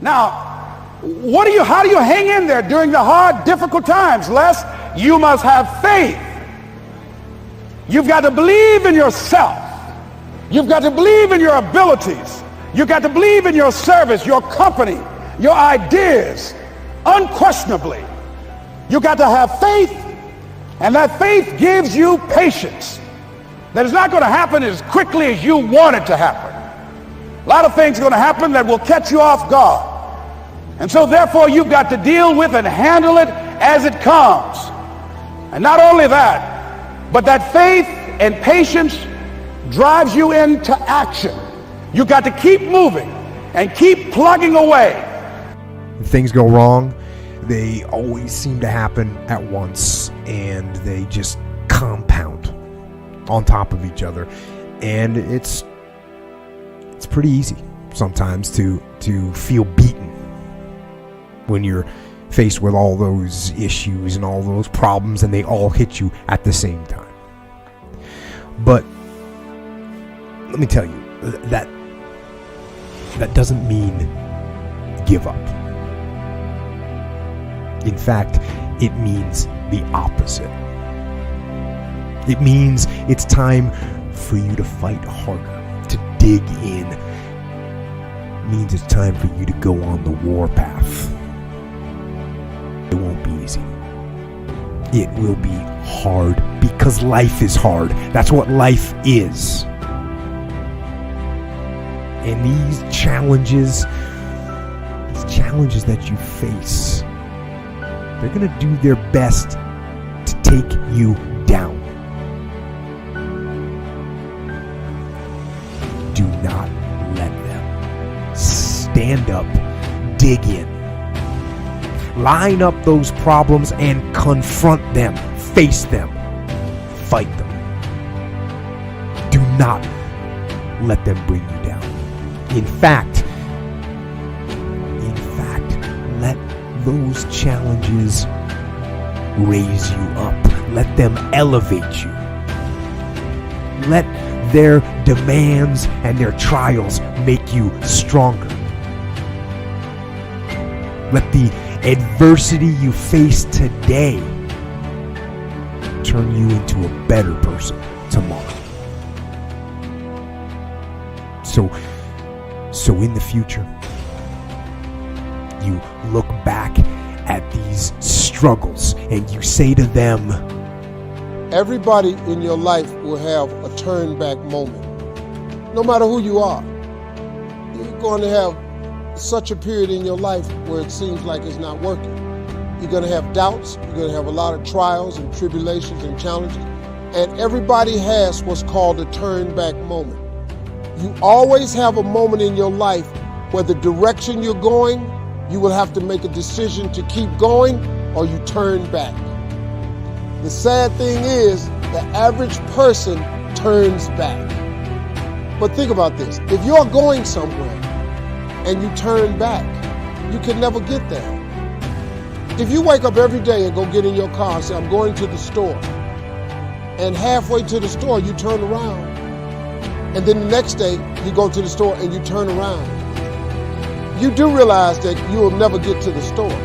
Now, how do you hang in there during the hard, difficult times? Les, you must have faith. You've got to believe in yourself. You've got to believe in your abilities. You've got to believe in your service, your company, your ideas, unquestionably. You've got to have faith, and that faith gives you patience. That it's not going to happen as quickly as you want it to happen. A lot of things are going to happen that will catch you off guard. And so therefore you've got to deal with and handle it as it comes. And not only that, but that faith and patience drives you into action. You've got to keep moving and keep plugging away. If things go wrong, they always seem to happen at once, and they just compound on top of each other. And it's pretty easy sometimes to feel beaten when you're faced with all those issues and all those problems, and they all hit you at the same time. But let me tell you, that doesn't mean give up. In fact, it means the opposite. It means it's time for you to fight harder, to dig in. It means it's time for you to go on the war path. It won't be easy. It will be hard because life is hard. That's what life is. And these challenges that you face, they're going to do their best to take you down. Do not let them. Stand up, dig in. Line up those problems and confront them. Face them. Fight them. Do not let them bring you down. In fact, let those challenges raise you up. Let them elevate you. Let their demands and their trials make you stronger. Let the adversity you face today turn you into a better person tomorrow. So in the future, you look back at these struggles and you say to them, everybody in your life will have a turn back moment. No matter who you are, you're going to have such a period in your life where it seems like it's not working. You're going to have doubts. You're going to have a lot of trials and tribulations and challenges. And everybody has what's called a turn back moment. You always have a moment in your life where the direction you're going, you will have to make a decision to keep going or you turn back. The sad thing is, the average person turns back. But think about this. If you're going somewhere and you turn back, you can never get there. If you wake up every day and go get in your car and say, I'm going to the store, and halfway to the store you turn around, and then the next day you go to the store and you turn around, you do realize that you will never get to the store.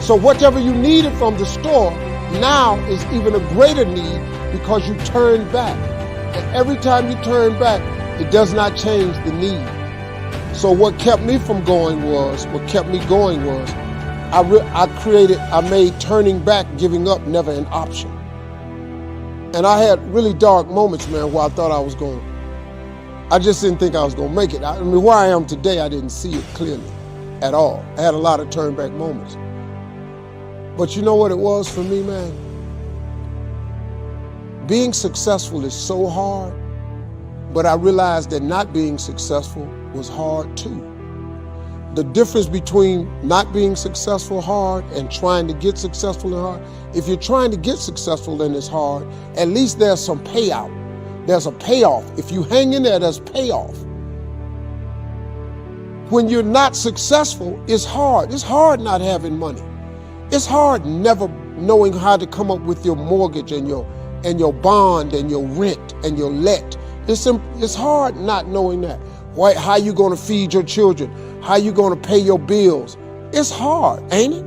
So whatever you needed from the store now is even a greater need because you turn back. And every time you turn back, it does not change the need. So what kept me going was, I made turning back, giving up, never an option. And I had really dark moments, man, where I thought I just didn't think I was going to make it. I mean, where I am today, I didn't see it clearly at all. I had a lot of turn back moments. But you know what it was for me, man? Being successful is so hard, but I realized that not being successful was hard too. The difference between not being successful hard and trying to get successful and hard, if you're trying to get successful and it's hard, at least there's some payout. There's a payoff. If you hang in there, there's payoff. When you're not successful, it's hard. It's hard not having money. It's hard never knowing how to come up with your mortgage and your bond and your rent and your let. It's hard not knowing that. How you going to feed your children? How you going to pay your bills? It's hard, ain't it?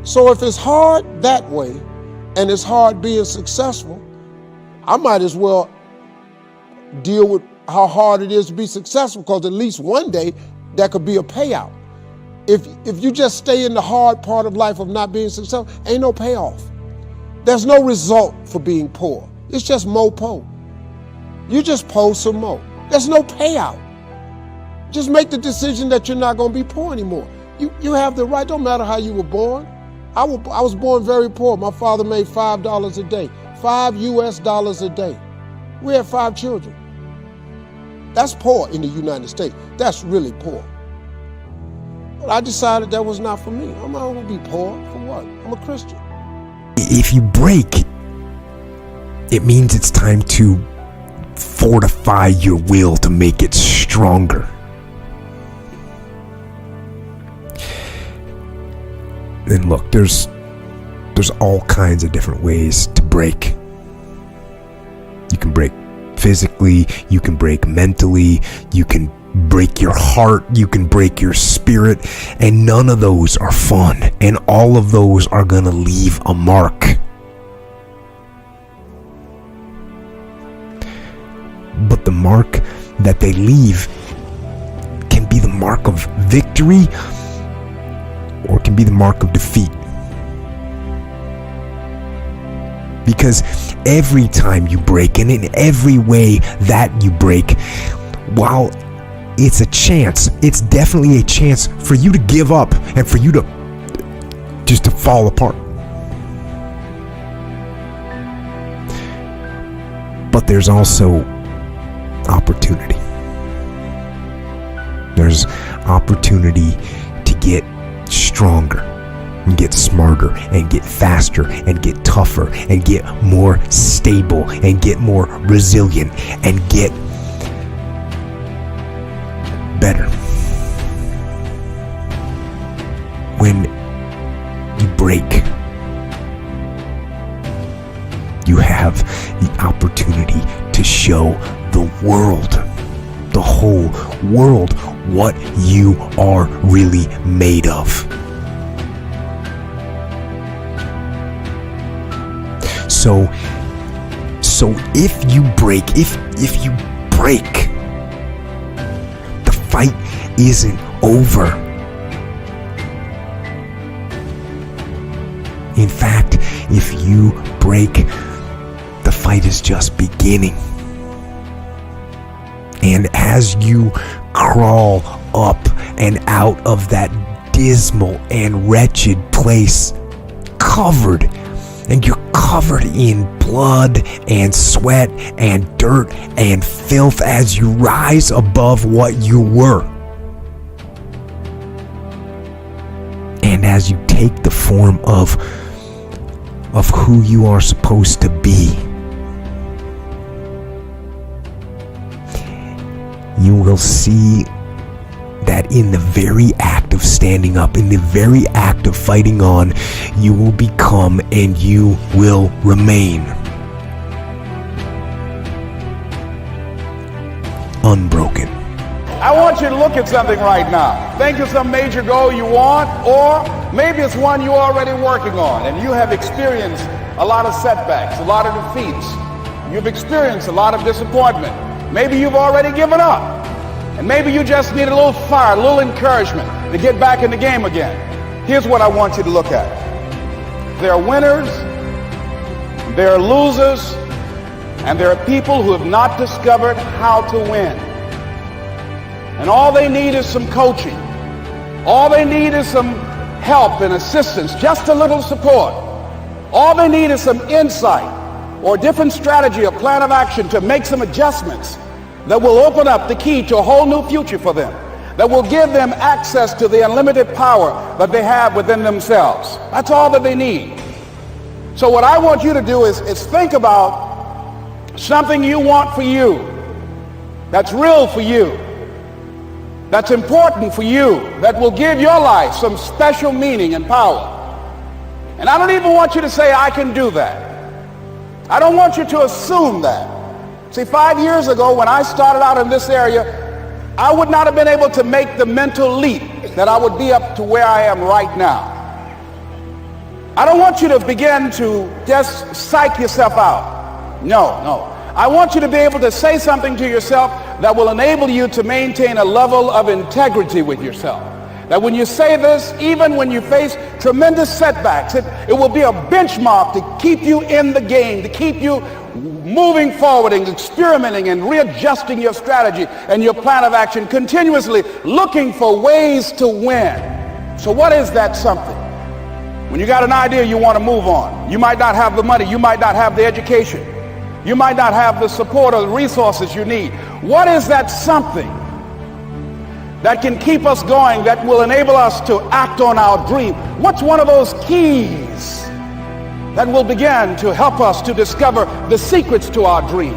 So if it's hard that way, and it's hard being successful, I might as well deal with how hard it is to be successful, because at least one day that could be a payout. If you just stay in the hard part of life of not being successful, ain't no payoff. There's no result for being poor. It's just more po. You just po some more. There's no payout. Just make the decision that you're not going to be poor anymore. You have the right. Don't matter how you were born. I was born very poor. My father made $5 a day, $5 a day. We had 5 children. That's poor in the United States. That's really poor. But I decided that was not for me. I'm not going to be poor. For what? I'm a Christian. If you break, it means it's time to fortify your will to make it stronger. And look, there's all kinds of different ways to break. You can break physically, you can break mentally, you can break your heart, you can break your spirit, and none of those are fun, and all of those are gonna leave a mark. But the mark that they leave can be the mark of victory, or it can be the mark of defeat. Because every time you break, and in every way that you break, while it's a chance, it's definitely a chance for you to give up and for you to just to fall apart. But there's also opportunity. There's opportunity to get stronger and get smarter and get faster and get tougher and get more stable and get more resilient and get better. When you break, you have the opportunity to show the world, the whole world, what you are really made of. So if you break, if you break, the fight isn't over. In fact, if you break, the fight is just beginning. And as you crawl up and out of that dismal and wretched place, and you're covered in blood and sweat and dirt and filth as you rise above what you were. And as you take the form of who you are supposed to be, you will see that in the very act of standing up, in the very act of fighting on, you will become and you will remain unbroken. I want you to look at something right now. Think of some major goal you want, or maybe it's one you're already working on and you have experienced a lot of setbacks, a lot of defeats. You've experienced a lot of disappointment. Maybe you've already given up. And maybe you just need a little fire, a little encouragement to get back in the game again. Here's what I want you to look at. There are winners, there are losers, and there are people who have not discovered how to win. And all they need is some coaching. All they need is some help and assistance, just a little support. All they need is some insight or a different strategy, a plan of action to make some adjustments that will open up the key to a whole new future for them, that will give them access to the unlimited power that they have within themselves. That's all that they need. So what I want you to do is think about something you want for you, that's real for you, that's important for you, that will give your life some special meaning and power. And I don't even want you to say, I can do that. I don't want you to assume that. See, 5 years ago when I started out in this area, I would not have been able to make the mental leap that I would be up to where I am right now. I don't want you to begin to just psych yourself out. No. I want you to be able to say something to yourself that will enable you to maintain a level of integrity with yourself. That when you say this, even when you face tremendous setbacks, it will be a benchmark to keep you in the game, to keep you moving forward and experimenting and readjusting your strategy and your plan of action, continuously looking for ways to win. So what is that something? When you got an idea you want to move on, you might not have the money, you might not have the education, you might not have the support or the resources you need. What is that something that can keep us going, that will enable us to act on our dream? What's one of those keys that will begin to help us to discover the secrets to our dream?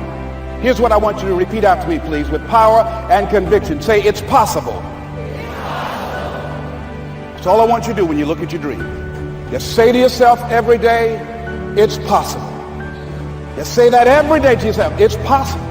Here's what I want you to repeat after me, please, with power and conviction. Say, it's possible. That's all I want you to do when you look at your dream. Just say to yourself every day, it's possible. Just say that every day to yourself, it's possible.